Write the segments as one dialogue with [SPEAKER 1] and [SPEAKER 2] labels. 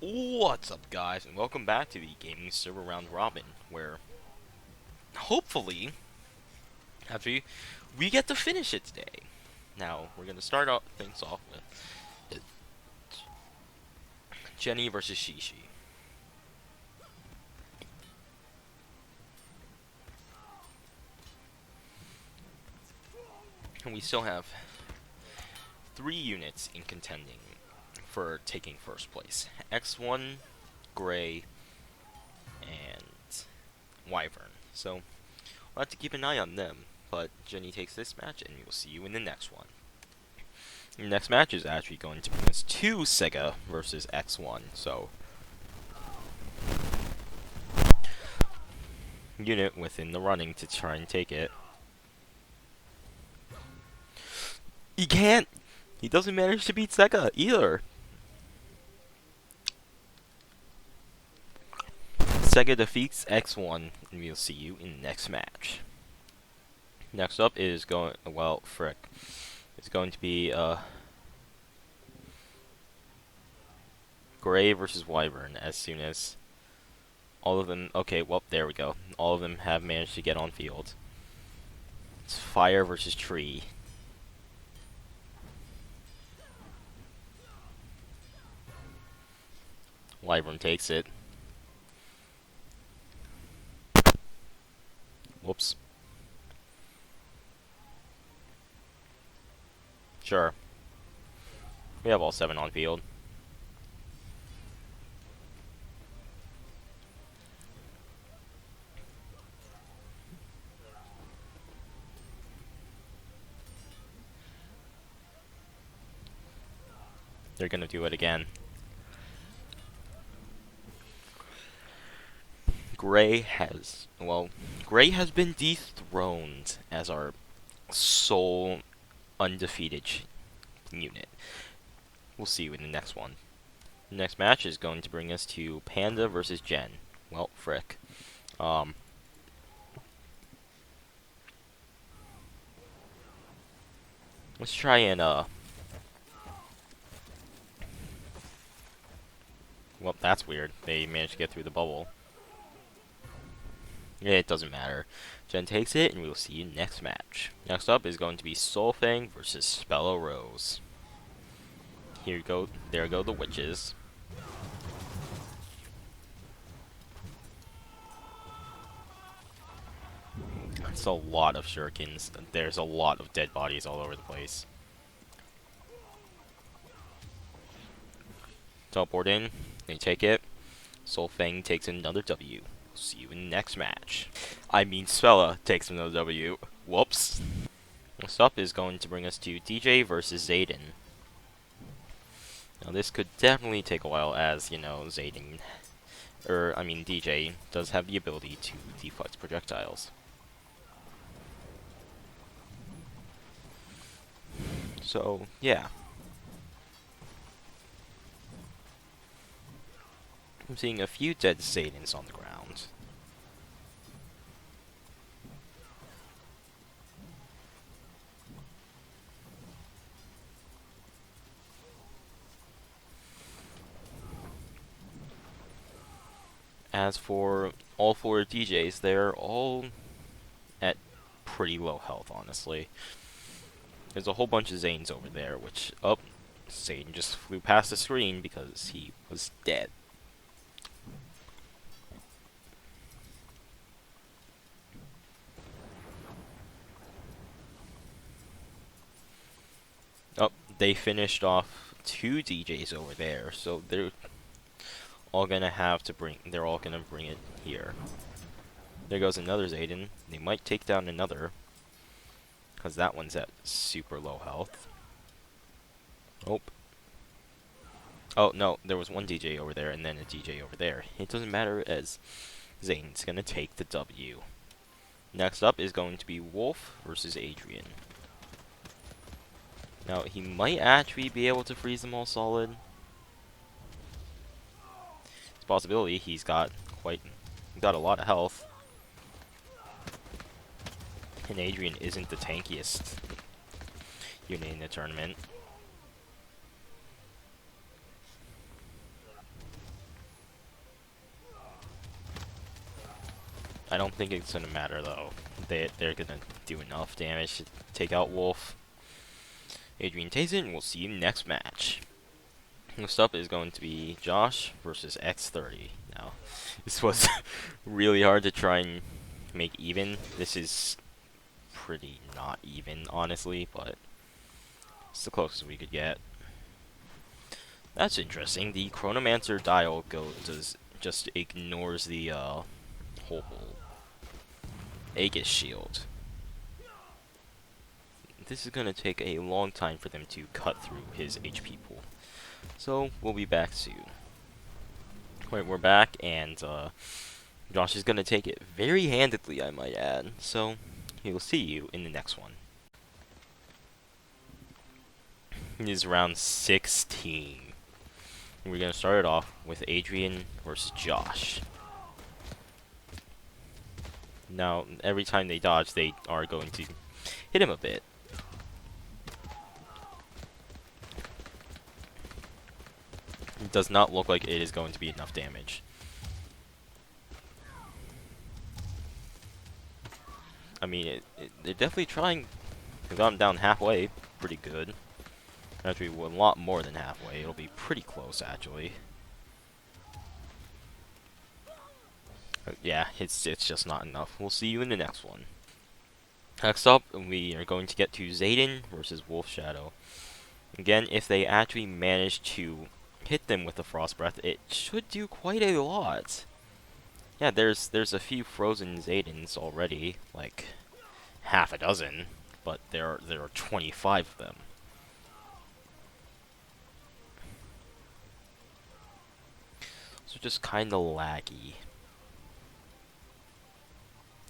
[SPEAKER 1] What's up, guys, and welcome back to the Gaming Server Round Robin, where hopefully, actually, we get to finish it today. Now, we're gonna start off things off with Jenny versus Shishi. And we still have 3 units in contending for taking first place. X1, Gray, and Wyvern. So, we'll have to keep an eye on them. But Jenny takes this match, and we will see you in the next one. The next match is actually going to bring us to Sega versus X1, so unit within the running to try and take it. He can't! He doesn't manage to beat Sega either! Sega defeats X1, and we'll see you in the next match. Next up is frick. It's going to be, Gray versus Wyvern as soon as all of them... Okay, well, there we go. All of them have managed to get on field. It's Fire versus Tree. Wyvern takes it. Whoops. Sure. We have all 7 on field. They're gonna do it again. Gray has been dethroned as our sole undefeated unit. We'll see you in the next one. The next match is going to bring us to Panda versus Jen. Well, frick. Let's try and, well, that's weird. They managed to get through the bubble. Yeah, it doesn't matter. Jen takes it, and we will see you next match. Next up is going to be Soulfang versus Spello Rose. Here go, there go the witches. It's a lot of shurikens. There's a lot of dead bodies all over the place. Teleport in, they take it. Soulfang takes another W. See you in the next match. I mean, Spella takes another W. Whoops. Next up is going to bring us to DJ versus Zayden. Now, this could definitely take a while, as, you know, DJ does have the ability to deflect projectiles. So, yeah. I'm seeing a few dead Zaydens on the ground. As for all 4 DJs, they're all at pretty low health, honestly. There's a whole bunch of Zanes over there, which, Zane just flew past the screen because he was dead. Oh, they finished off 2 DJs over there, so they're all gonna bring it here. There goes another Zayden. They might take down another, because that one's at super low health. Oh, no, there was one DJ over there and then a DJ over there. It doesn't matter, as Zane's gonna take the W. Next up is going to be Wolf versus Adrian. Now, he might actually be able to freeze them all solid. It's a possibility. He's got a lot of health. And Adrian isn't the tankiest unit in the tournament. I don't think it's gonna matter though. They're gonna do enough damage to take out Wolf. Adrian takes it, and we'll see you next match. Next up is going to be Josh versus X30. Now, this was really hard to try and make even. This is pretty not even, honestly, but it's the closest we could get. That's interesting. The Chronomancer dial just ignores the whole Aegis shield. This is gonna take a long time for them to cut through his HP pool. So we'll be back soon. Alright, we're back, and Josh is gonna take it very handedly, I might add. So he will see you in the next one. It is round 16. We're gonna start it off with Adrian versus Josh. Now, every time they dodge, they are going to hit him a bit. It does not look like it is going to be enough damage. I mean, they're definitely trying. They got him down halfway. Pretty good. Actually, a lot more than halfway. It'll be pretty close, actually. Yeah, it's just not enough. We'll see you in the next one. Next up, we are going to get to Zayden versus Wolf Shadow. Again, if they actually manage to hit them with the Frost Breath, it should do quite a lot. Yeah, there's a few frozen Zaydens already, like half a dozen, but there are 25 of them. So just kind of laggy.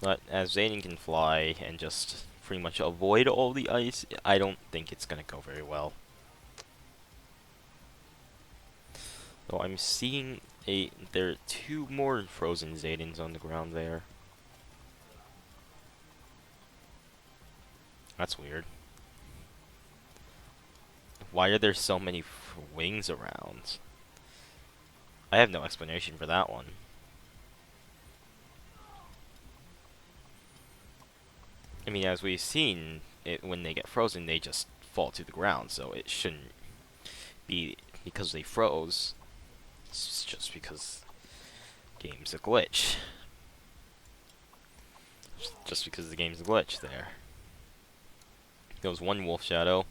[SPEAKER 1] But as Zayden can fly and just pretty much avoid all the ice, I don't think it's gonna go very well. So I'm seeing there are 2 more frozen Zaydens on the ground there. That's weird. Why are there so many wings around? I have no explanation for that one. I mean, as we've seen, when they get frozen, they just fall to the ground, so it shouldn't be because they froze. It's just because the game's a glitch. Just because the game's a glitch there. Goes 1 Wolf Shadow.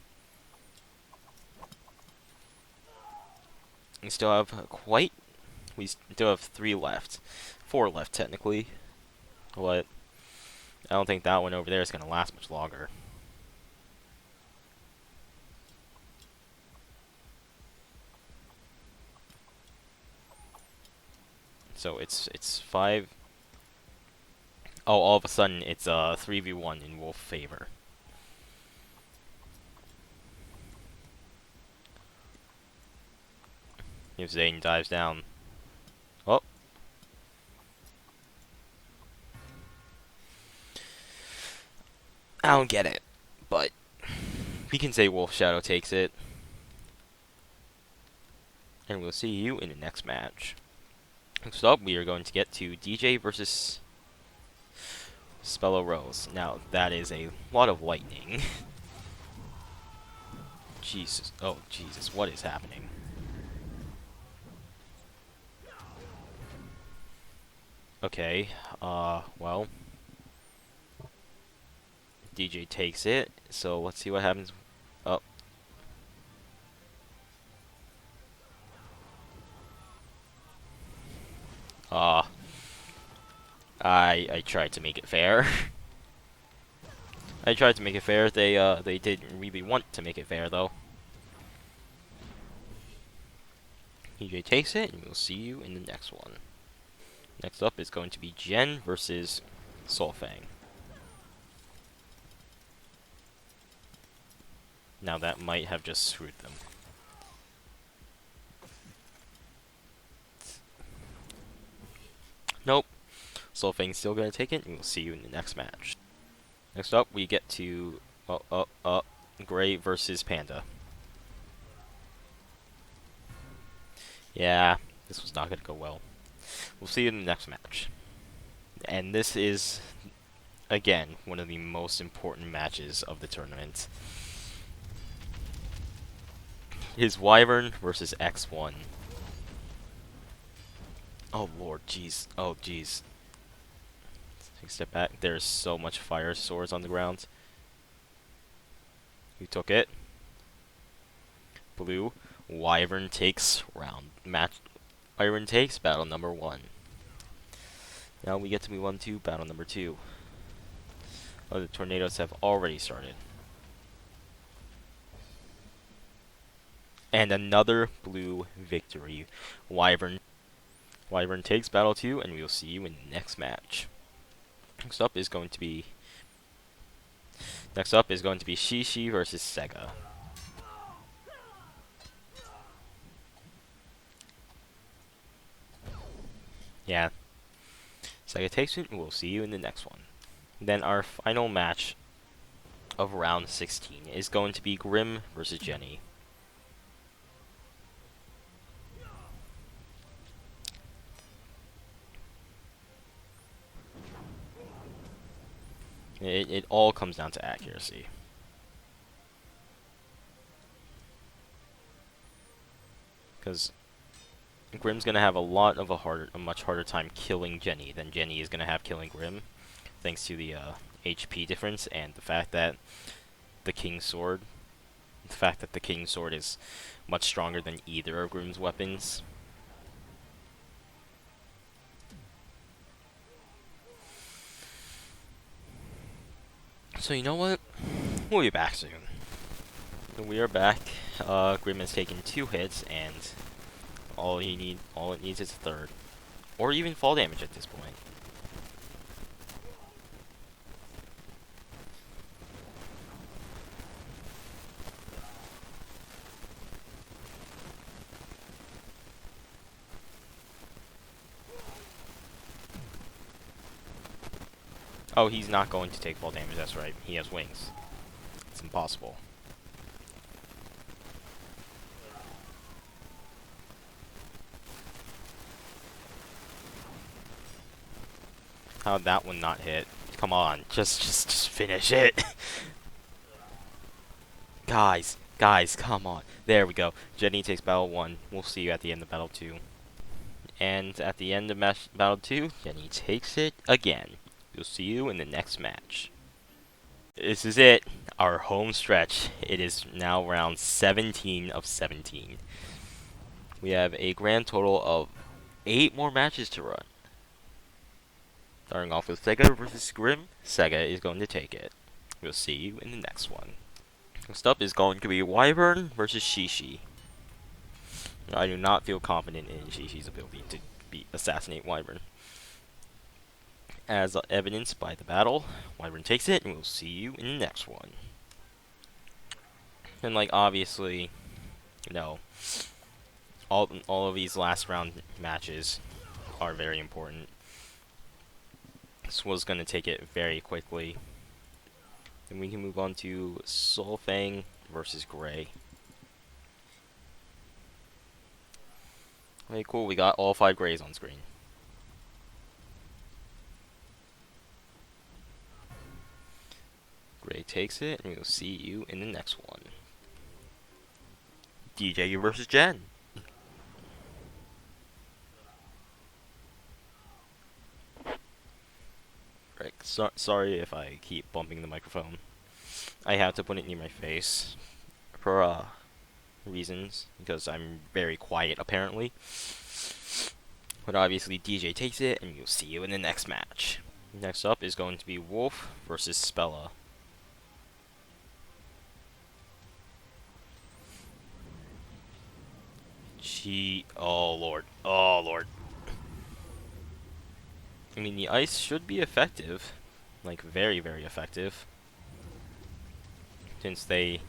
[SPEAKER 1] We still have we still have 3 left. 4 left, technically. But I don't think that one over there is going to last much longer. So it's 5. Oh, all of a sudden it's 3v1 in Wolf favor. If Zayden dives down. Oh. I don't get it, but we can say Wolf Shadow takes it. And we'll see you in the next match. Next up, we are going to get to DJ versus Spello Rose. Now, that is a lot of lightning. Jesus. Oh, Jesus. What is happening? Okay. Well. DJ takes it. So, let's see what happens. Oh. I tried to make it fair. I tried to make it fair. They didn't really want to make it fair though. EJ takes it, and we'll see you in the next one. Next up is going to be Jen versus Solfang. Now that might have just screwed them. Nope. Solfang's still gonna take it, and we'll see you in the next match. Next up, we get to Gray versus Panda. Yeah, this was not gonna go well. We'll see you in the next match. And this is, again, one of the most important matches of the tournament. His Wyvern versus X1. Oh lord, jeez. Oh jeez. Take a step back. There's so much fire swords on the ground. Who took it? Blue. Wyvern takes round match. Wyvern takes battle number 1. Now we get to move on to battle number 2. Oh, the tornadoes have already started. And another blue victory. Wyvern takes battle 2, and we will see you in the next match. Next up is going to be Shishi versus Sega. Yeah. Sega takes it, and we'll see you in the next one. Then our final match of round 16 is going to be Grim versus Jenny. It all comes down to accuracy. Because Grim's gonna have a much harder time killing Jenny than Jenny is gonna have killing Grim, thanks to the HP difference and the fact that the King's Sword is much stronger than either of Grim's weapons. So you know what? We'll be back soon. We are back. Grim has taken 2 hits, and all it needs is a third, or even fall damage at this point. Oh, he's not going to take fall damage. That's right. He has wings. It's impossible. How'd that one not hit? Come on, just finish it. Guys, come on. There we go. Jenny takes battle 1. We'll see you at the end of battle 2. And at the end of battle 2, Jenny takes it again. We'll see you in the next match. This is it. Our home stretch. It is now round 17 of 17. We have a grand total of 8 more matches to run. Starting off with Sega versus Grim. Sega is going to take it. We'll see you in the next one. Next up is going to be Wyvern versus Shishi. I do not feel confident in Shishi's ability to assassinate Wyvern. As evidenced by the battle, Wyvern takes it, and we'll see you in the next one. And like obviously, you know, all of these last round matches are very important. This was going to take it very quickly. Then we can move on to Solfang versus Gray. Okay, cool. We got all 5 Grays on screen. Gray takes it, and we'll see you in the next one. DJ versus Jen. Right, sorry if I keep bumping the microphone. I have to put it near my face for reasons, because I'm very quiet apparently. But obviously DJ takes it, and we'll see you in the next match. Next up is going to be Wolf versus Spella. Oh lord. I mean, the ice should be effective. Like, very, very effective. Since they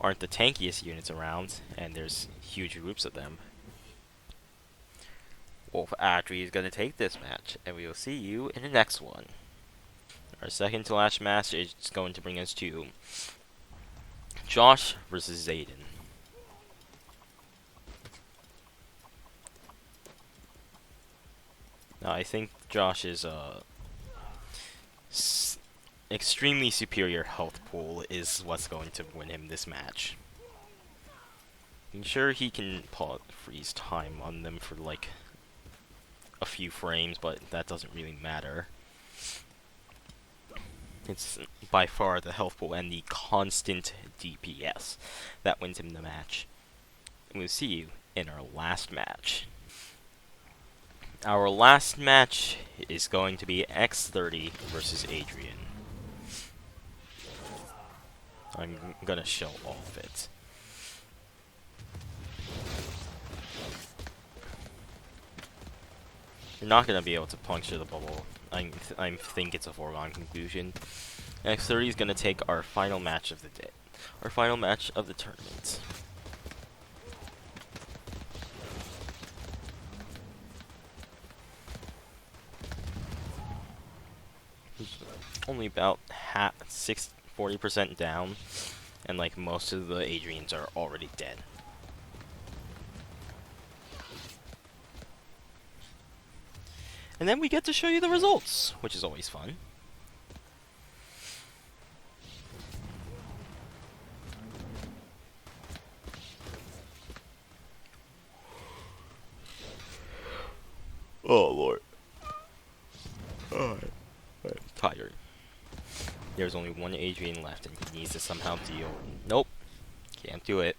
[SPEAKER 1] aren't the tankiest units around, and there's huge groups of them. Wolf actually is going to take this match, and we will see you in the next one. Our second to last match is going to bring us to Josh versus Zayden. Now, I think Josh's extremely superior health pool is what's going to win him this match. I'm sure he can freeze time on them for like a few frames, but that doesn't really matter. It's by far the health pool and the constant DPS that wins him the match. And we'll see you in our last match. Our last match is going to be X30 versus Adrian. I'm gonna show all of it. You're not gonna be able to puncture the bubble. I think it's a foregone conclusion. X30 is gonna take our final match of the day, our final match of the tournament. Only about 40% down, and like most of the Adrians are already dead. And then we get to show you the results, which is always fun. Oh lord. I'm tired. There's only one Adrian left, and he needs to somehow deal. Nope. Can't do it.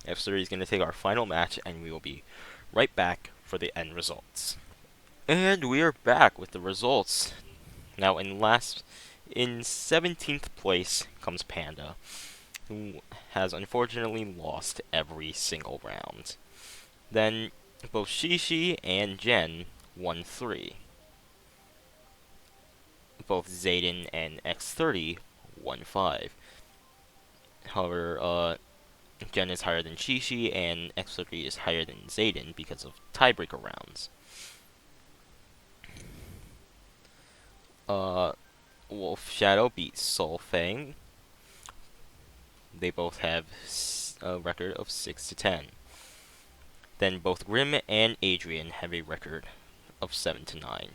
[SPEAKER 1] F3 is going to take our final match, and we will be right back for the end results. And we are back with the results. Now, in 17th place comes Panda, who has unfortunately lost every single round. Then, both Shishi and Jen won 3. Both Zayden and X30 won 5. However, Jen is higher than Shishi, and X30 is higher than Zayden because of tiebreaker rounds. Wolf Shadow beat Soul Fang. They both have a record of 6-10. Then both Grim and Adrian have a record of 7-9.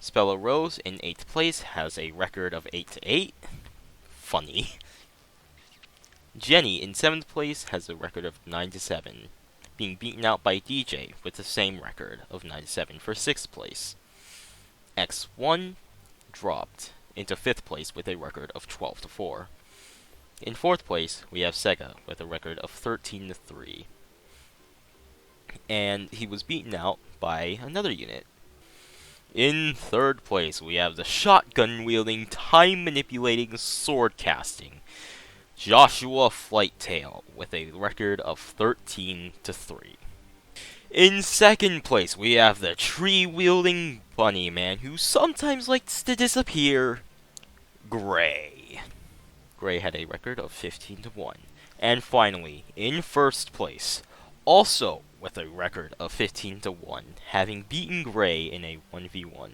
[SPEAKER 1] Spella Rose in 8th place has a record of 8-8. Funny. Jenny in 7th place has a record of 9-7, being beaten out by DJ with the same record of 9-7 for 6th place. X1 dropped into 5th place with a record of 12-4. In 4th place, we have Sega with a record of 13-3. And he was beaten out by another unit. In 3rd place, we have the shotgun-wielding, time-manipulating, sword-casting Joshua Flighttail with a record of 13-3. In 2nd place, we have the tree-wielding bunny man who sometimes likes to disappear, Gray. Gray had a record of 15-1. And finally, in 1st place, also with a record of 15-1, having beaten Gray in a 1v1,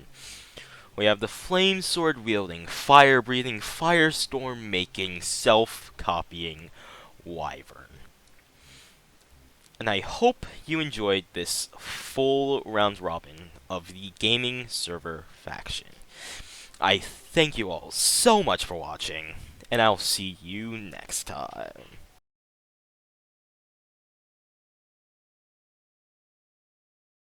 [SPEAKER 1] we have the flame sword wielding, fire breathing, firestorm making, self-copying Wyvern. And I hope you enjoyed this full round robin of the gaming server faction. I thank you all so much for watching, and I'll see you next time.